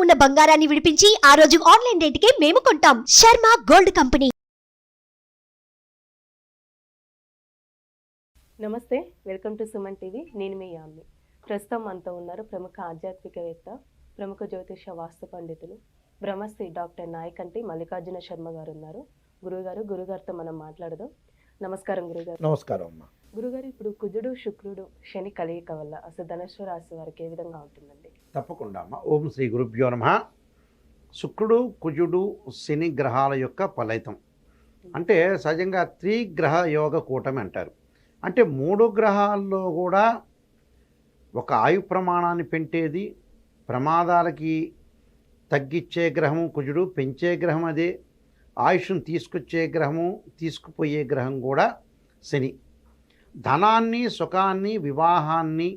ఉన్న బంగారాన్ని విడిపించి ఆ రోజు ఆన్లైన్ రేటుకే మేము కొంటాం. Sharma gold company. నమస్తే, వెల్కమ్ టు సుమన్ టీవీ. నేను మీ యామ్ని. ప్రస్తుతం మనతో ఉన్నారు ప్రముఖ ఆధ్యాత్మికవేత్త, ప్రముఖ జ్యోతిష వాస్తు పండితులు, బ్రహ్మశ్రీ డాక్టర్ నాయకంటి మల్లికార్జున శర్మ గారు ఉన్నారు. గురుగారితో మనం మాట్లాడదాం. నమస్కారం గురుగారు. నమస్కారం అమ్మా. గురుగారు, ఇప్పుడు కుజుడు శుక్రుడు శని కలయిక వల్ల అసలు ధనుస్సు రాశి వారికి ఏ విధంగా ఉంటుందండి? తప్పకుండా అమ్మా. ఓం శ్రీ గురుభ్యో నమః. శుక్రుడు కుజుడు శని గ్రహాల యొక్క ఫలితం అంటే సహజంగా త్రిగ్రహ యోగ కూటమి అంటారు. అంటే మూడు గ్రహాల్లో కూడా ఒక ఆయు ప్రమాణాన్ని పెంచేది, ప్రమాదాలకి తగ్గించే గ్రహము కుజుడు, పెంచే గ్రహం అదే, ఆయుష్ను తీసుకొచ్చే గ్రహము, తీసుకుపోయే గ్రహం కూడా శని. ధనాన్ని, సుఖాన్ని, వివాహాన్ని,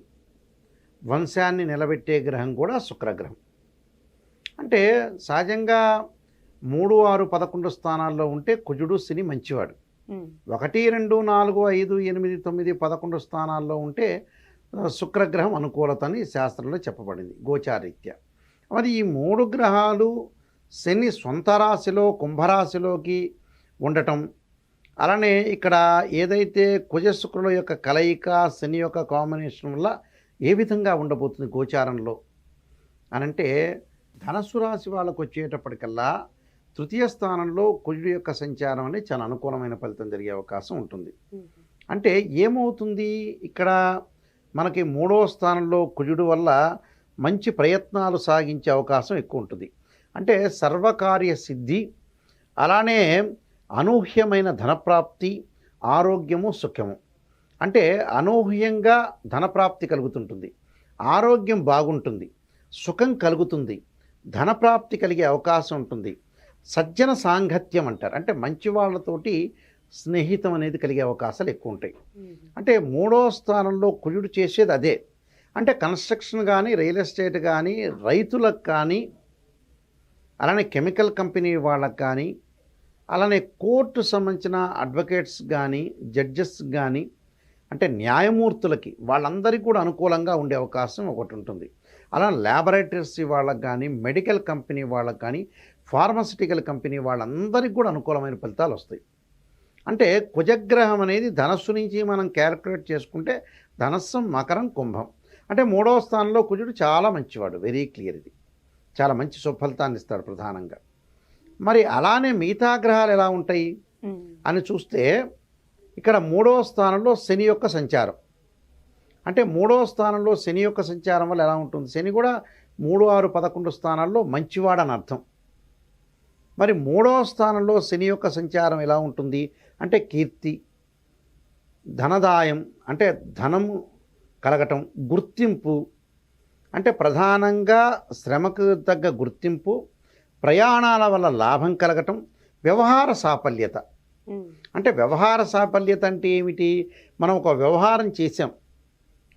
వంశాన్ని నిలబెట్టే గ్రహం కూడా శుక్రగ్రహం. అంటే సహజంగా 3, 6, 11 స్థానాల్లో ఉంటే కుజుడు శని మంచివాడు. 1, 2, 4, 5, 8, 9, 11 స్థానాల్లో ఉంటే శుక్రగ్రహం అనుకూలత అని శాస్త్రంలో చెప్పబడింది గోచారీత్యా. మరి ఈ 3 గ్రహాలు శని సొంత రాశిలో కుంభరాశిలోకి ఉండటం, అలానే ఇక్కడ ఏదైతే కుజ శుక్రుల యొక్క కలయిక శని యొక్క కాంబినేషన్ వల్ల ఏ విధంగా ఉండబోతుంది గోచారంలో అనంటే, ధనస్సు రాశి వాళ్ళకు వచ్చేటప్పటికల్లా తృతీయ స్థానంలో కుజుడు యొక్క సంచారం అనేది చాలా అనుకూలమైన ఫలితం జరిగే అవకాశం ఉంటుంది. అంటే ఏమవుతుంది ఇక్కడ మనకి 3వ స్థానంలో కుజుడు వల్ల మంచి ప్రయత్నాలు సాగించే అవకాశం ఎక్కువ ఉంటుంది. అంటే సర్వకార్య సిద్ధి, అలానే అనూహ్యమైన ధనప్రాప్తి, ఆరోగ్యము, సుఖము. అంటే అనూహ్యంగా ధనప్రాప్తి కలుగుతుంటుంది, ఆరోగ్యం బాగుంటుంది, సుఖం కలుగుతుంది, ధనప్రాప్తి కలిగే అవకాశం ఉంటుంది. సజ్జన సాంగత్యం అంటారు, అంటే మంచి వాళ్ళతోటి స్నేహితం అనేది కలిగే అవకాశాలు ఎక్కువ ఉంటాయి. అంటే 3వ స్థానంలో కుజుడు చేసేది అదే. అంటే కన్స్ట్రక్షన్ కానీ, రియల్ ఎస్టేట్ కానీ, రైతులకు కానీ, అలానే కెమికల్ కంపెనీ వాళ్ళకు కానీ, అలానే కోర్టు సంబంధించిన అడ్వకేట్స్ కానీ, జడ్జెస్ కానీ, అంటే న్యాయమూర్తులకి వాళ్ళందరికీ కూడా అనుకూలంగా ఉండే అవకాశం ఒకటి ఉంటుంది. అలా ల్యాబొరేటరీస్ వాళ్ళకి కానీ, మెడికల్ కంపెనీ వాళ్ళకి కానీ, ఫార్మసిటికల్ కంపెనీ వాళ్ళందరికీ కూడా అనుకూలమైన ఫలితాలు వస్తాయి. అంటే కుజగ్రహం అనేది ధనస్సు నుంచి మనం క్యాలిక్యులేట్ చేసుకుంటే ధనస్సు, మకరం, కుంభం. అంటే 3వ స్థానంలో కుజుడు చాలా మంచివాడు, వెరీ క్లియర్. ఇది చాలా మంచి సుఫలితాన్ని ఇస్తాడు ప్రధానంగా. మరి అలానే మిగతా గ్రహాలు ఎలా ఉంటాయి అని చూస్తే, ఇక్కడ 3వ స్థానంలో శని యొక్క సంచారం. అంటే 3వ స్థానంలో శని యొక్క సంచారం వల్ల ఎలా ఉంటుంది? శని కూడా 3, 6, 11 స్థానాల్లో మంచివాడని అర్థం. మరి 3వ స్థానంలో శని యొక్క సంచారం ఎలా ఉంటుంది అంటే కీర్తి, ధనదాయం, అంటే ధనము కలగటం, గుర్తింపు, అంటే ప్రధానంగా శ్రమకు తగ్గ గుర్తింపు, ప్రయాణాల వల్ల లాభం కలగటం, వ్యవహార సాఫల్యత. అంటే వ్యవహార సాఫల్యత అంటే ఏమిటి? మనం ఒక వ్యవహారం చేసాం,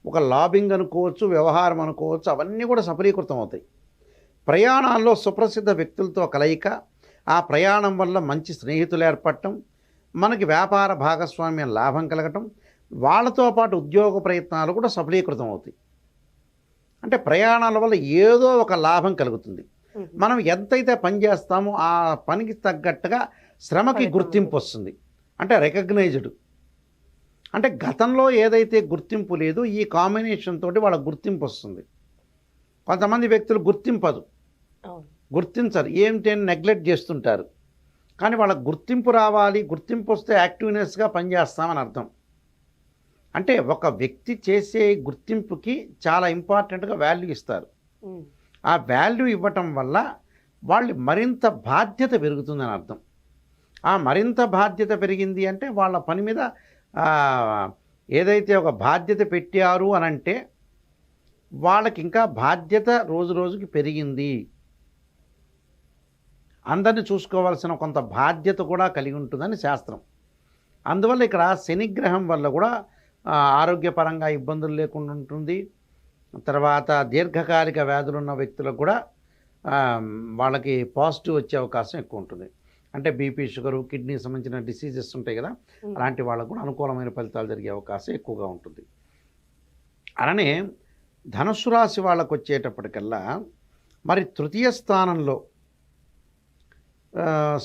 ఒక లాబింగ్ అనుకోవచ్చు, వ్యవహారం అనుకోవచ్చు, అవన్నీ కూడా సఫలీకృతం అవుతాయి. ప్రయాణాల్లో సుప్రసిద్ధ వ్యక్తులతో కలయిక, ఆ ప్రయాణం వల్ల మంచి స్నేహితులు ఏర్పడటం, మనకి వ్యాపార భాగస్వామ్యం లాభం కలగటం, వాళ్ళతో పాటు ఉద్యోగ ప్రయత్నాలు కూడా సఫలీకృతం అవుతాయి. అంటే ప్రయాణాల వల్ల ఏదో ఒక లాభం కలుగుతుంది. మనం ఎంతైతే పని చేస్తామో ఆ పనికి తగ్గట్టుగా శ్రమకి గుర్తింపు వస్తుంది, అంటే రికగ్నైజ్డ్. అంటే గతంలో ఏదైతే గుర్తింపు లేదు, ఈ కాంబినేషన్ తోటి వాళ్ళకి గుర్తింపు వస్తుంది. కొంతమంది వ్యక్తులు గుర్తించరు, ఏమిటి నెగ్లెక్ట్ చేస్తుంటారు. కానీ వాళ్ళకి గుర్తింపు రావాలి, గుర్తింపు వస్తే యాక్టివ్నెస్గా పనిచేస్తామని అర్థం. అంటే ఒక వ్యక్తి చేసే గుర్తింపుకి చాలా ఇంపార్టెంట్గా వాల్యూ ఇస్తారు. ఆ వాల్యూ ఇవ్వటం వల్ల వాళ్ళు మరింత బాధ్యత పెరుగుతుందని అర్థం. ఆ మరింత బాధ్యత పెరిగింది అంటే వాళ్ళ పని మీద ఏదైతే ఒక బాధ్యత పెట్టారు అని అంటే వాళ్ళకి ఇంకా బాధ్యత రోజు రోజుకి పెరిగింది, అందరిని చూసుకోవాల్సిన కొంత బాధ్యత కూడా కలిగి ఉంటుందని శాస్త్రం. అందువల్ల ఇక్కడ శనిగ్రహం వల్ల కూడా ఆరోగ్యపరంగా ఇబ్బందులు లేకుండా ఉంటుంది. తర్వాత దీర్ఘకాలిక వ్యాధులు ఉన్న వ్యక్తులకు కూడా వాళ్ళకి పాజిటివ్ వచ్చే అవకాశం ఎక్కువ ఉంటుంది. అంటే బీపీ, షుగరు, కిడ్నీ సంబంధించిన డిసీజెస్ ఉంటాయి కదా, అలాంటి వాళ్ళకు కూడా అనుకూలమైన ఫలితాలు జరిగే అవకాశం ఎక్కువగా ఉంటుంది. అలానే ధనుస్సు రాశి వాళ్ళకు వచ్చేటప్పటికల్లా మరి తృతీయ స్థానంలో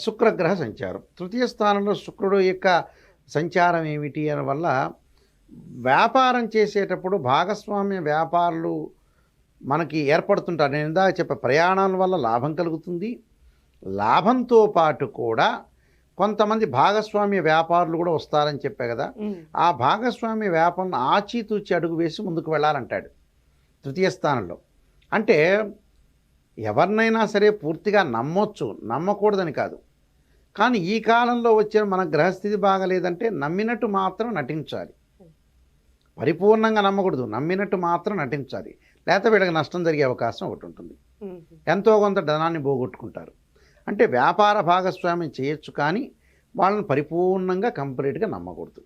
శుక్రగ్రహ సంచారం. తృతీయ స్థానంలో శుక్రుడు యొక్క సంచారం ఏమిటి అని వల్ల వ్యాపారం చేసేటప్పుడు భాగస్వామ్య వ్యాపారులు మనకి ఏర్పడుతుంటారు. నేను ఇందాక చెప్పే ప్రయాణాల వల్ల లాభం కలుగుతుంది. లాభంతో పాటు కూడా కొంతమంది భాగస్వామ్య వ్యాపారులు కూడా వస్తారని చెప్పే కదా. ఆ భాగస్వామ్య వ్యాపారం ఆచితూచి అడుగు వేసి ముందుకు వెళ్ళాలంటాడు తృతీయ స్థానంలో. అంటే ఎవరినైనా సరే పూర్తిగా నమ్మొచ్చు, నమ్మకూడదని కాదు. కానీ ఈ కాలంలో వచ్చిన మన గ్రహస్థితి బాగలేదంటే నమ్మినట్టు మాత్రం నటించాలి. పరిపూర్ణంగా నమ్మకూడదు, నమ్మినట్టు మాత్రం నటించాలి. లేకపోతే వీళ్ళకి నష్టం జరిగే అవకాశం ఒకటి ఉంటుంది. ఎంతో కొంత ధనాన్ని పోగొట్టుకుంటారు. అంటే వ్యాపార భాగస్వామ్యం చేయొచ్చు, కానీ వాళ్ళని పరిపూర్ణంగా కంప్లీట్గా నమ్మకూడదు.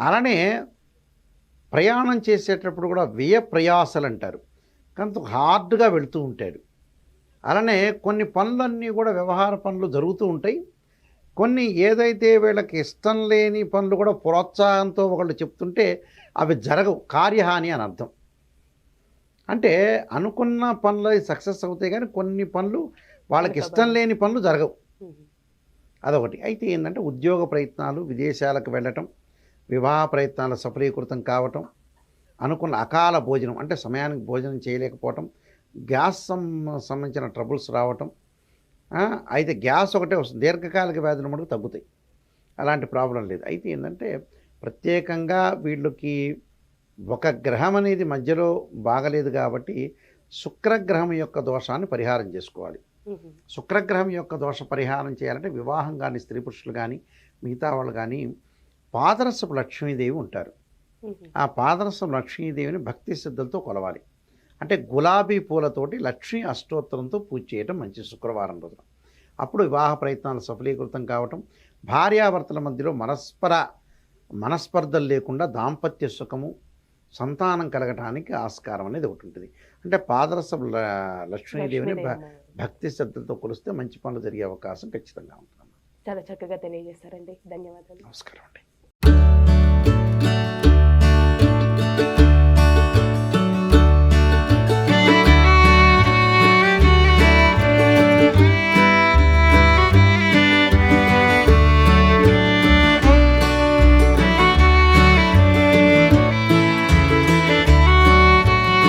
అలానే ప్రయాణం చేసేటప్పుడు కూడా వ్యయ ప్రయాసాలు అంటారు. కొంత హార్డ్గా వెళుతూ ఉంటాడు. అలానే కొన్ని పనులన్నీ కూడా వ్యవహార పనులు జరుగుతూ ఉంటాయి. కొన్ని ఏదైతే వీళ్ళకి ఇష్టం లేని పనులు కూడా ప్రోత్సాహంతో ఒకళ్ళు చెప్తుంటే అవి జరగవు, కార్యహాని అని అర్థం. అంటే అనుకున్న పనులు సక్సెస్ అవుతాయి, కానీ కొన్ని పనులు వాళ్ళకి ఇష్టం లేని పనులు జరగవు. అదొకటి. అయితే ఏంటంటే ఉద్యోగ ప్రయత్నాలు, విదేశాలకు వెళ్ళటం, వివాహ ప్రయత్నాలు సఫలీకృతం కావటం, అనుకున్న అకాల భోజనం అంటే సమయానికి భోజనం చేయలేకపోవటం, గ్యాస్ సంబంధించిన ట్రబుల్స్ రావటం. అయితే గ్యాస్ ఒకటే వస్తుంది, దీర్ఘకాలిక వ్యాధులు మటుకు తగ్గుతాయి, అలాంటి ప్రాబ్లం లేదు. అయితే ఏంటంటే ప్రత్యేకంగా వీళ్ళకి ఒక గ్రహం అనేది మధ్యలో బాగలేదు కాబట్టి శుక్రగ్రహం యొక్క దోషాన్ని పరిహారం చేసుకోవాలి. శుక్రగ్రహం యొక్క దోష పరిహారం చేయాలంటే వివాహం కానీ స్త్రీ పురుషులు కానీ మిగతా వాళ్ళు కానీ పాదరసపు లక్ష్మీదేవి ఉంటారు. ఆ పాదరసపు లక్ష్మీదేవిని భక్తి శ్రద్ధలతో కొలవాలి. అంటే గులాబీ పూలతోటి లక్ష్మీ అష్టోత్తరంతో పూజ చేయటం మంచి శుక్రవారం రోజున. అప్పుడు వివాహ ప్రయత్నాలు సఫలీకృతం కావటం, భార్యాభర్తల మధ్యలో మనస్పర్ధలు లేకుండా దాంపత్య సుఖము, సంతానం కలగటానికి ఆస్కారం అనేది ఒకటి ఉంటుంది. అంటే పాదరసపు లక్ష్మీదేవిని భక్తి శ్రద్ధలతో కొలిస్తే మంచి పనులు జరిగే అవకాశం ఖచ్చితంగా ఉంటుంది. చాలా చక్కగా తెలియజేస్తారండి. ధన్యవాదాలు. నమస్కారం అండి.